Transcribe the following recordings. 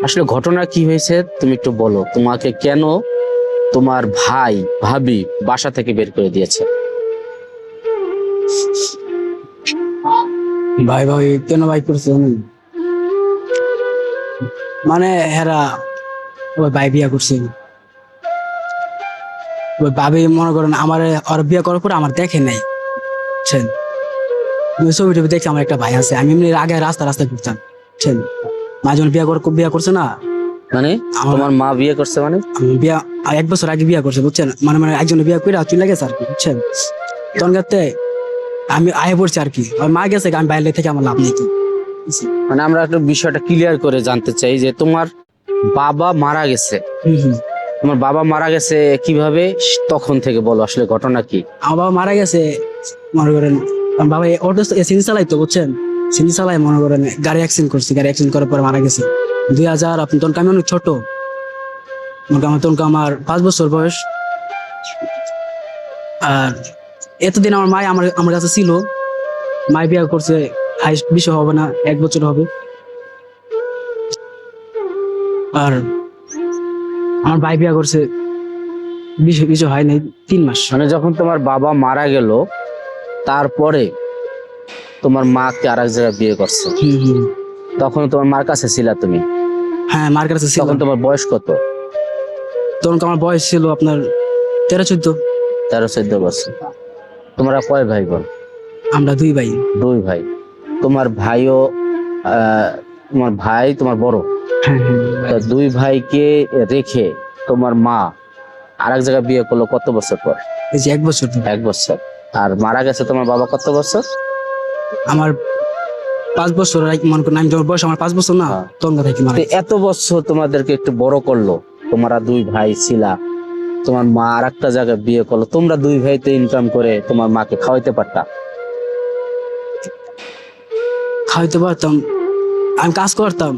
আসলে ঘটনা কি হয়েছে তুমি একটু বলো, তোমাকে কেন তোমার ভাই ভাবি বাসা থেকে বের করে দিয়েছে? ভাই ভাই কেন ভাই করছে মানে হেরা ওই ভাই বিয়া করছে। ওই ভাবি মনে করেন আমার ওর বিয়া করার পর আমার দেখে নাই, বুঝছেন? ওই ছবি টবি দেখছি আমার একটা ভাই আছে, আমি এমনি আগে রাস্তায় ঘুরতাম, বুঝছেন? মা যখন বিয়া করছে না, মানে তোমার মা বিয়ে করছে মানে? আমি বিয়া 1 বছর আগে বিয়া করছে, বুঝছেন? মানে মানে একজন বিয়া করে চলে গেছে আর কি, বুঝছেন? তখন গাতে আমি আয়ে পড়ছি আর কি, আর মা গেছে, আমি বাইরে থেকে আমার লাভ নেই তো। মানে আমরা একটু বিষয়টা ক্লিয়ার করে জানতে চাই যে তোমার বাবা মারা গেছে। হম হম। তোমার বাবা মারা গেছে কিভাবে, তখন থেকে বলো আসলে ঘটনা কি? আমার বাবা মারা গেছে, মনে করেন আমার বাবা অটো সিনি চালাইতো, বুঝছেন? সিনি চালাই মনে করেন গাড়ি অ্যাক্সিডেন্ট করছে, গাড়ি অ্যাক্সিডেন্ট করার পর মারা গেছে 2000। আপনি তখন আমি অনেক ছোট, তখন আমার 5 বছর বয়স। আর এতদিন আমার মাই আমার আমার কাছে ছিল। মাই বিয়ে করছে, হাইস্ট বিষয় হবে না, 1 বছর হবে। আর আমার ভাই বিয়ে করছে, বিষয় হয় নাই 3 মাস। মানে যখন তোমার বাবা মারা গেল তারপরে তোমার মাকে আর এক জায়গায় বিয়ে করছে, হম হম। তখন তোমার মার কাছে ছিলা তুমি? হ্যাঁ, মার কাছে ছিল। তখন তোমার বয়স কত? তখন আমার বয়স ছিল আপনার 13-14। 13-14 বছর। তোমরা কয় ভাই বোন? আমরা 2 ভাই। 2 ভাই। তোমার ভাইও তোমার ভাই তোমার বড়। হ্যাঁ হ্যাঁ। তো 2 ভাইকে রেখে তোমার মা আর এক জায়গায় বিয়ে করলো কত বছর পর? এই যে 1 বছর। 1 বছর। আর মারা গেছে তোমার বাবা কত বছর? আমার 5 বছর, মনে করেন আমি যখন বয়স আমার 5 বছর না, হ্যাঁ। তখন থেকে মারা তো গেছে। এত বছর তোমাদেরকে একটু বড় করলো, তোমরা 2 ভাই ছিলা, তোমার মা আর একটা জায়গায় বিয়ে করলো, তোমরা 2 ভাই তো ইনকাম করে তোমার মাকে খাওয়াইতে পারতা। খাওয়াইতে পারতাম, আমি কাজ করতাম।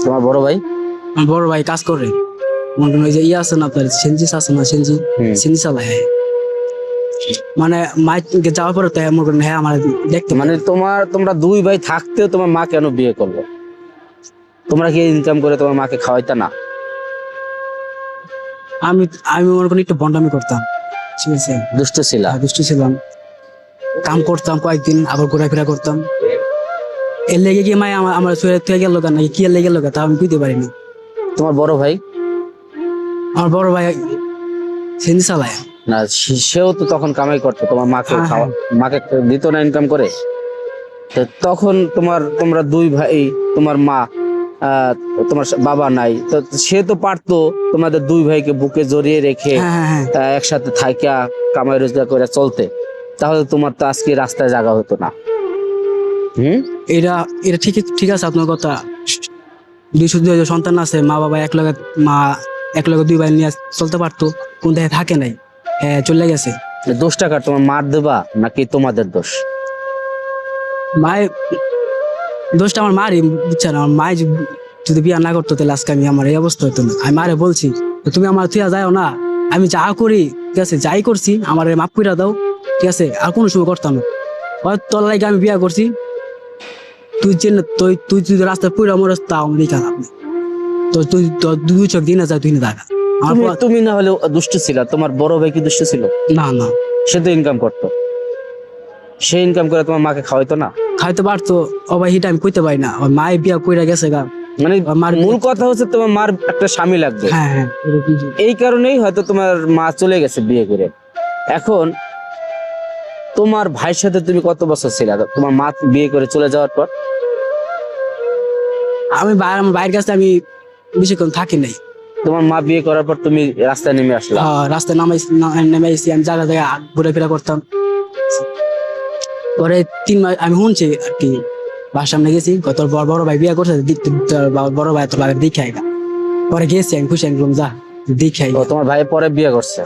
তোমার বড় ভাই? আমার বড় ভাই কাজ করে, মনে করেন ওই যে আছে না আপনার সেনজি আছে না, সেনজি চালায়। মানে মাইকে যাওয়ার পরে তো মনে করেন হ্যাঁ আমার দেখতে মানে তোমরা 2 ভাই থাকতেও তোমার মা কেন বিয়ে করলো? তোমরা কি ইনকাম করে তোমার মাকে খাওয়াইতা না? আমি আমি মনে করেন একটু বন্ডামি করতাম, ঠিক আছে? দুষ্ট ছিলা? দুষ্টু ছিলাম, কাম করতাম কয়েকদিন, আবার ঘোরাফেরা করতাম। এর লেগে কি মাই আমার থুয়ে গেল কেন, নাকি কি এর লেগে গেল তা আমি বুঝতে পারিনি। তোমার বড় ভাই? আমার বড় ভাই সেনজি চালায়। না, সেও তো তখন কামাই করতো, তোমার মাকে হ্যাঁ, খাওয়া, হ্যাঁ। মাকে দিত না ইনকাম করে? তো তখন তোমরা 2 ভাই, তোমার মা, তোমার বাবা নাই, তো সে তো পারতো তোমাদের 2 ভাইকে বুকে জড়িয়ে রেখে হ্যাঁ হ্যাঁ হ্যাঁ। একসাথে থাইকা কামাই রোজগার করে চলতে, তাহলে তোমার তো আজকে রাস্তায় জায়গা হতো না। এটা এটা ঠিক আছে আপনার কথা। 2 সন্তান আছে, মা বাবা মা এক লগে 2 ভাই নিয়ে চলতে পারতো, কোন দেশে থাকে নাই, হ্যাঁ চলে গেছে। দোষটা কার, তোমার মার দেবা নাকি তোমাদের দোষ? মায়ের দোষটা আমার মারই, বুঝছেন? আমার মায় যদি বিয়া না করতো তাহলে আজকে আমি আমার এই অবস্থা হতো না। আমি মারে বলছি তুমি আমার থুয়া যাও না, আমি যা করি ঠিক আছে, যাই করছি আমার মাফ করে দাও, ঠিক আছে? আর কোনো সময় করতাম না। তোর লাগে আমি বিয়া করছি, তুই যদি রাস্তায় পুরা মরস তাও আমি দেখা লাভ নেই। তো তুই 2 চোখ দিন যায়, তুই না দেখা তুমি না হলে দুষ্ট ছিল, তোমার বড় ভাই কি দুষ্ট ছিল? না না, সে তো ইনকাম করতো, সে ইনকাম করে তোমার মাকে খাওয়াইতো না? খাইতে পারতো। ও ভাই হিটা আমি কইতে পারি না, ওর মায়ে বিয়া কইরা গেছে গা। মানে মার মূল কথা হচ্ছে তোমার মার একটা স্বামী লাগবে, হ্যাঁ হ্যাঁ। এই কারণেই হয়তো তোমার মা চলে গেছে বিয়ে করে। এখন তোমার ভাইয়ের সাথে তুমি কত বছর ছিল তোমার মা বিয়ে করে চলে যাওয়ার পর? আমি আমার বাইরের কাছে আমি বেশিক্ষণ থাকি নাই। তোমার মা বিয়ে করার পর তুমি রাস্তায় নেমে আসলা? রাস্তায় নেমে আইছি, আমি জায়গা জায়গায় ঘুরাফেরা করতাম। পরে 3 মাস আমি শুনছি আর কি, বাসার সামনে গেছি, তোর বড় ভাই বিয়ে করছে, বড় ভাই তোর দেখে আইগা। পরে গেছি আমি, খুশি আমি যা দেখে আইগা। তোমার ভাই পরে বিয়ে করছে?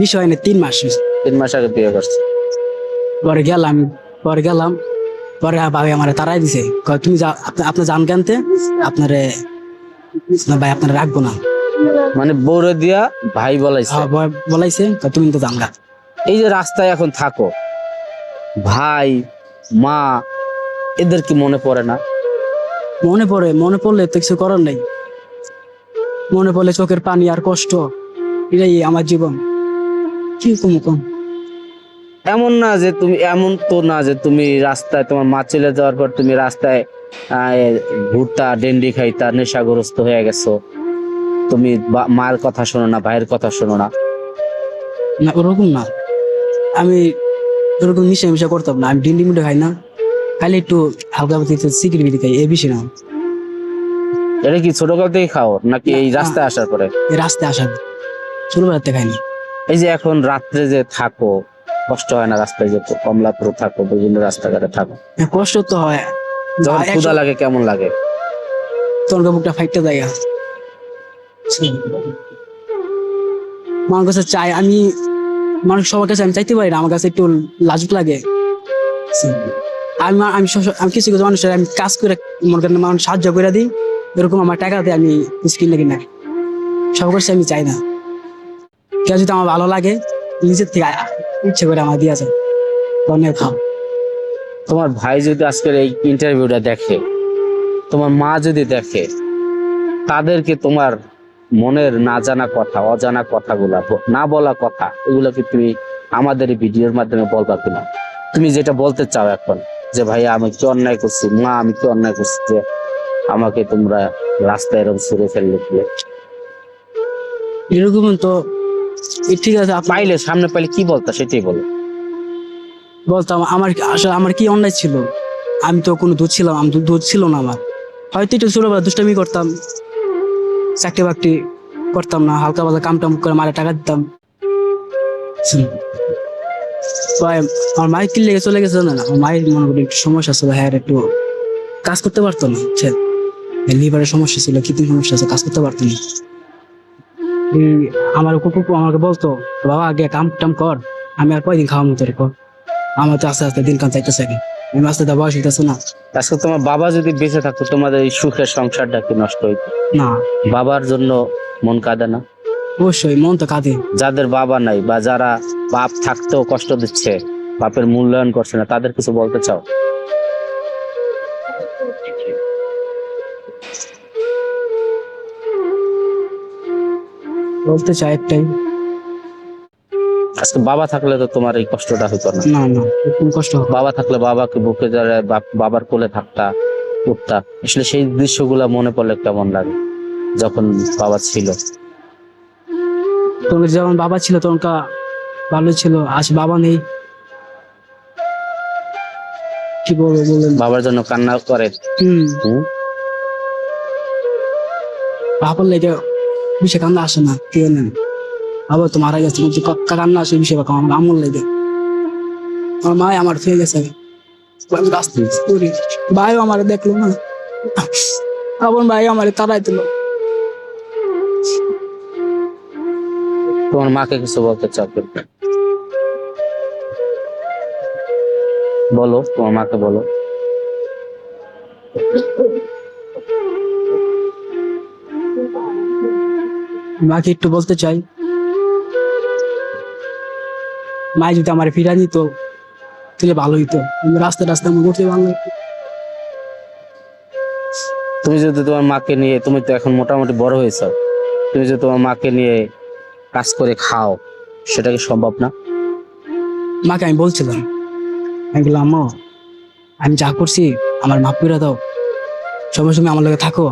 বিষয় নেই, 3 মাস। 3 মাস আগে বিয়ে করছে। পরে গেলাম, পরে ভাবি আমার তারাই দিছে, তুমি যা, আপনি যান কেনতে, আপনারে ভাই আপনারা রাখবো না। মানে বউরে দিয়া ভাই বলাইছে? বলাইছে তুমি তো জানগা। এই যে রাস্তায় এখন থাকো, ভাই মা এদের কি মনে পড়ে না? মনে পড়লে তো কিছু করার নাই। মনে পড়লে চোখের পানি আর কষ্ট, এটাই আমার জীবন। কি কম। এমন তো না যে তুমি রাস্তায়, তোমার মা চলে যাওয়ার পর তুমি রাস্তায় ভুট্টা ডেন্ডি খাইতা নেশাগ্রস্ত হয়ে গেছো। তুমি মার কথা শোনো না, ভাইয়ের কথা শোনো না। না ওরকম না, আমি ওরকম মিশা করতাম না। আমি ডিন্ডি মিটে খাই না, খালি একটু হালকা সিগারেট বিড়ি খাই, এ বেশি না। এটা কি ছোটকাল থেকে খাও নাকি এই না, রাস্তায় আসার পরে? এই রাস্তায় আসা, ছোটবেলাতে খাইনি। এই যে এখন রাত্রে যে থাকো, কষ্ট হয় না? রাস্তায় যে কমলাপুর থাকো, বিভিন্ন রাস্তাঘাটে থাকো, কষ্ট তো হয়, যখন ক্ষুধা লাগে কেমন লাগে? তখন বুকটা ফাইটটা জায়গা আমার কাছে চাই। আমি মানুষ সবার কাছে আমি চাইতে পারি না, আমার কাছে একটু লাজুক লাগে। আমি কিছু কিছু মানুষের আমি কাজ করে মনে করেন মানুষ সাহায্য করে দিই, এরকম আমার টাকাতে আমি স্কিন লাগি না। সবার কাছে আমি চাই না। কেউ যদি আমার ভালো লাগে, নিজের থেকে ইচ্ছে করে আমার দিয়ে যায়, অনেক খাও। তোমার ভাই যদি আজকের এই ইন্টারভিউটা দেখে, তোমার মা যদি দেখে, তাদেরকে তোমার মনের না জানা কথা, অজানা কথাগুলা, না বলা কথা, এগুলো কি তুমি আমাদের এই ভিডিওর মাধ্যমে বলবা কিনা? তুমি যেটা বলতে চাও এখন, যে ভাইয়া আমি কি অন্যায় করছি, মা আমি কি অন্যায় করছি যে আমাকে তোমরা রাস্তায় এরকম ছুড়ে ফেললে দিয়ে? এরকম তো ঠিক আছে, পাইলে সামনে পাইলে কি বলতা সেটাই বলো। বলতাম আমার আসলে আমার কি অন্যায় ছিল। আমি তো কোনো দোষ ছিলাম, দোষ ছিল না আমার। হয়তো একটু ছোটবেলা দুষ্টামি করতাম, চাকরি বাকরি করতাম না, হালকা পাতলা কাম টাম করে মারে টাকা দিতাম। আমার মায়ের কি লেগে চলে গেছে না, আমার মায়ের মনে করি একটু সমস্যা ছিল, হ্যাঁ একটু কাজ করতে পারতো না, লিভারের সমস্যা ছিল, কিডনির সমস্যা ছিল, কাজ করতে পারতো না। আমার কুকুর আমাকে বলতো, বাবা আগে কাম টাম কর, আমি আর কয়দিন খাওয়ার মতো কর। আমার তো আস্তে আস্তে দিন কাম চাইতেছে, আমি আস্তে আস্তে বয়স হইতেছে না। আজকে তোমার বাবা যদি বেঁচে থাকতো, তোমাদের এই সুখের সংসারটা কি নষ্ট হইতো? না, বাবার জন্য মন কাঁদে না? অবশ্যই মন তো কাঁদে। যাদের বাবা নাই বা যারা বাপ থাকতেও কষ্ট দিচ্ছে, বাপের মূল্যায়ন করছে না, তাদের কিছু বলতে চাও? বলতে চাই একটাই, আজকে বাবা থাকলে তো তোমার এই কষ্টটা হতো না। না না এরকম কষ্ট হবে। বাবা থাকলে বাবাকে বুকে জড়ায় বাবার কোলে থাকতা, উঠতা। আসলে সেই দৃশ্যগুলা মনে পড়লে কেমন লাগে যখন বাবা ছিল? তখন যখন বাবা ছিল তখন ভালো ছিল, আজ বাবা নেই, কি বলবো বলেন। বাবার জন্য কান্না করে। হুম। বাবার লেগে বিষয় কান্না আসে না, কেউ নেন। বাবা তো মারা গেছে, কিন্তু কান্না আসে বিষয় আমার আমল লেগে। আমার মা আমার ফেয়ে গেছে, ভাইও আমার দেখলো না, আমার ভাই আমার তারাই দিল। তোমার মাকে কিছু বলতে চাও? বলো, তোমার মাকে বলো। মাকে একটু বলতে চাই, মা যদি আমার ফিরা নিত তাহলে ভালো হইতো। রাস্তায় রাস্তায় আমার ঘুরতে ভালো লাগতো। তুমি যদি তোমার মাকে নিয়ে, তুমি তো এখন মোটামুটি বড় হয়েছ, তুমি যদি তোমার মাকে নিয়ে কাজ করে খাও, সেটা কি সম্ভব না? মাকে আমি বলছিলাম, আমি বললাম আম্মা আমি যা করছি আমার মাফ করে দাও, সময় সময় আমার লগে থাকো,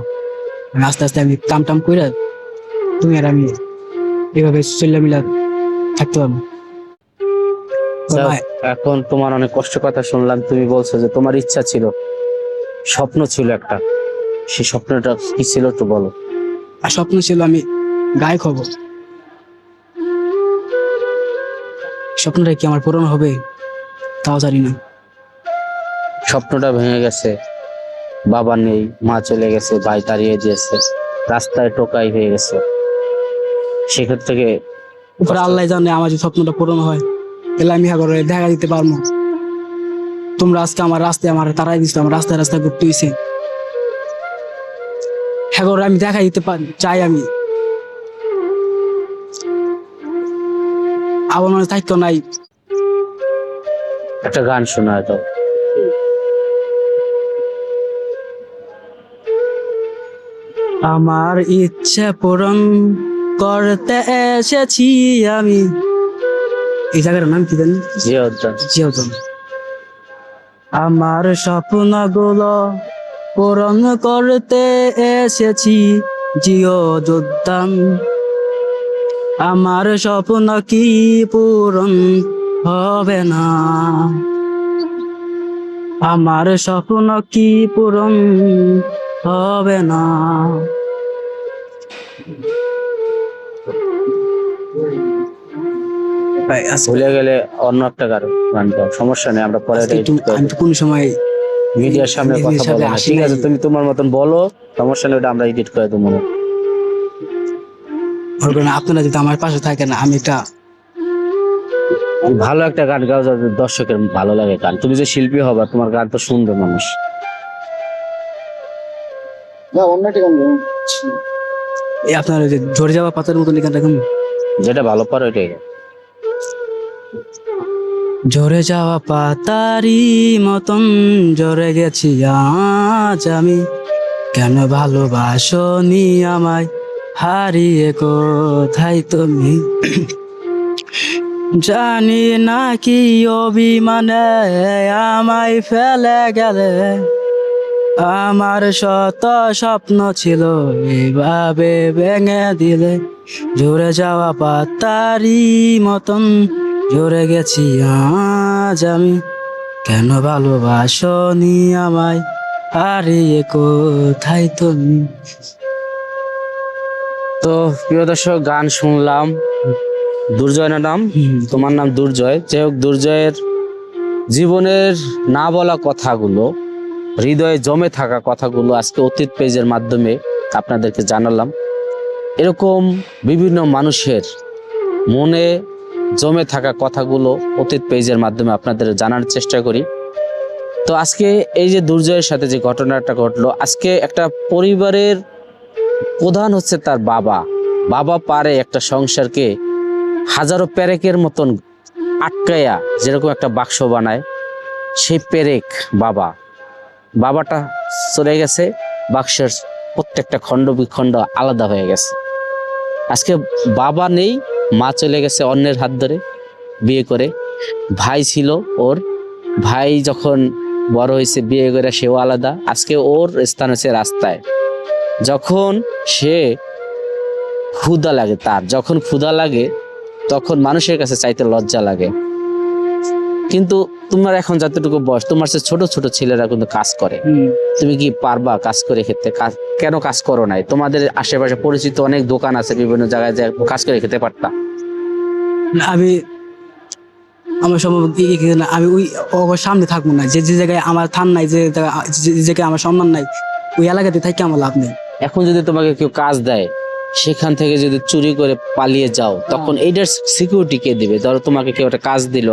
আমি আস্তে আস্তে আমি কাম টাম করে তুমি আর আমি এভাবে চল্লা মিলা থাকতে পারবো। যাও, এখন তোমার অনেক কষ্ট কথা শুনলাম। তুমি বলছো যে তোমার ইচ্ছা ছিল, স্বপ্ন ছিল একটা, সেই স্বপ্নটা কি ছিল একটু বলো। আর স্বপ্ন ছিল আমি গায়ক হব। স্বপ্নটা কি আমার পূরণ হবে তাও জানি না। স্বপ্নটা ভেঙে গেছে, বাবা নেই, মা চলে গেছে, ভাই তাড়িয়ে দিয়েছে, রাস্তায় টোকাই হয়ে গেছে। সেক্ষেত্রে থেকে উপরে আল্লাহ জানে আমার যে স্বপ্নটা পূরণ হয়, এলে আমি হ্যাঁ করে দেখা দিতে পারবো। তোমরা আজকে আমার রাস্তায় আমার তারাই দিচ্ছ, আমার রাস্তায় রাস্তায় ঘুরতে হয়েছে, হ্যাঁ করে আমি দেখা দিতে চাই। আমি আবার মানুষ থাকতো নাই। একটা গান শোনায় তো। আমার ইচ্ছে পূরণ করতে এসেছি আমি। এই জায়গাটার নাম কি জানি? জিয়া উদ্যান। যেহেতু আমার স্বপ্নগুলো পূরণ করতে এসেছি জিওদুদ্দান। আমার স্বপ্ন কি পূরণ হবে না? আমার স্বপ্ন কি পূরণ হবে না? ভাই, আজকে ভুলে গেলে অন্য একটা গান গাও, সমস্যা নেই, আমরা পরে আজকে আমি তো কোনো সময় মিডিয়ার সামনে কথা মিডিয়ার বলবো সামনে না, আসি ঠিক আছে? নাই। তুমি তোমার মতন বলো, সমস্যা নেই, ওটা আমরা এডিট করে দেবো। মনে করেন আপনারা যদি আমার পাশে থাকেন, আমি এটা ভালো একটা গান গাও যাতে দর্শকের ভালো লাগে গান। তুমি যে শিল্পী হবা, তোমার গান তো শুনবে মানুষ। এই আপনার ওই যে ঝরে যাওয়া পাতার মতন এই গানটা কেমন? যেটা ভালো পারো এটাই গাও। ঝরে যাওয়া পাতারি মতন ঝরে গেছি আজ আমি। কেন ভালোবাসনি আমায়, হারিয়ে কোথায় তুমি? জানি না কি অভিমানে আমায় ফেলে গেলে। আমার শত স্বপ্ন ছিল এভাবে ভেঙে দিলে। ঝরে যাওয়া পাতারি মতন ঝরে গেছি আজ আমি। কেন ভালোবাসনি আমায়, হারিয়ে কোথায় তুমি? তো প্রিয় দর্শক, গান শুনলাম। দুর্জয় না নাম? তোমার নাম দুর্জয়। যাই হোক, দুর্জয়ের জীবনের না বলা কথাগুলো, হৃদয়ে জমে থাকা কথাগুলো আজকে অতীত পেজের মাধ্যমে আপনাদেরকে জানালাম। এরকম বিভিন্ন মানুষের মনে জমে থাকা কথাগুলো অতীত পেজের মাধ্যমে আপনাদের জানার চেষ্টা করি। তো আজকে এই যে দুর্জয়ের সাথে যে ঘটনাটা ঘটলো, আজকে একটা পরিবারের প্রধান হচ্ছে তার বাবা। বাবা পারে একটা সংসারকে হাজারো পেরেকের মতন আটকায়া যেরকম একটা বাক্স বানায়, সেই পেরেক বাবাটা চলে গেছে, বাক্সের প্রত্যেকটা খণ্ড বিখণ্ড আলাদা হয়ে গেছে। আজকে বাবা নেই, মা চলে গেছে অন্যের হাত ধরে বিয়ে করে। ভাই ছিল ওর, ভাই যখন বড় হয়েছে বিয়ে করে সেও আলাদা। আজকে ওর স্থান হচ্ছে রাস্তায়। যখন সে ক্ষুধা লাগে, যখন ক্ষুধা লাগে তখন মানুষের কাছে চাইতে লজ্জা লাগে। কিন্তু তোমার এখন যতটুকু বয়স, তোমার সে ছোট ছোট ছেলেরা কিন্তু কাজ করে। তুমি কি পারবা কাজ করে খেতে? কেন কাজ করো নাই? তোমাদের আশেপাশে পরিচিত অনেক দোকান আছে, বিভিন্ন জায়গায় যে কাজ করে খেতে পারতা। আমি আমার সম্ভব আমি ওই ওর সামনে থাকবো না। যে যে জায়গায় আমার থান নাই, যে জায়গায় আমার সম্মান নাই, ওই এলাকাতে থাকি আমার লাভ নেই। এখন যদি তোমাকে কেউ কাজ দেয়, সেখান থেকে যদি চুরি করে পালিয়ে যাও, তখন এইটার সিকিউরিটি কে দিবে? ধরো তোমাকে কেউ একটা কাজ দিল,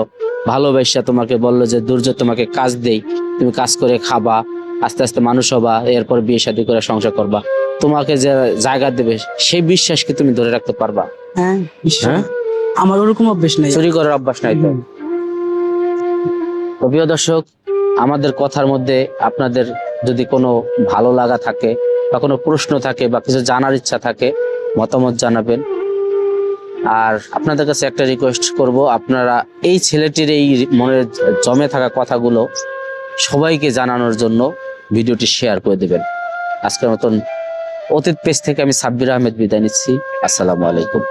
ভালোবাসা তোমাকে বললো যে দুর্জয় তোমাকে কাজ দেই, তুমি কাজ করে খাবা, আস্তে আস্তে মানুষ হবা, এরপর বিয়ে শাদী করে সংসার করবা, তোমাকে যে জায়গা দেবে সেই বিশ্বাসকে তুমি ধরে রাখতে পারবা? হ্যাঁ, হ্যাঁ, আমার ওরকম অভ্যেস নাই। চুরি করার অভ্যাস নাই তো। তো প্রিয় দর্শক, আমাদের কথার মধ্যে আপনাদের যদি কোনো ভালো লাগা থাকে বা কোনো প্রশ্ন থাকে বা কিছু জানার ইচ্ছা থাকে, মতামত জানাবেন। আর আপনাদের কাছে একটা রিকোয়েস্ট করব, আপনারা এই ছেলেটির এই মনে জমে থাকা কথাগুলো সবাইকে জানানোর জন্য ভিডিওটি শেয়ার করে দেবেন। আজকের মতন অতীত পেজ থেকে আমি সাব্বির আহমেদ বিদায় নিচ্ছি। আসসালামু আলাইকুম।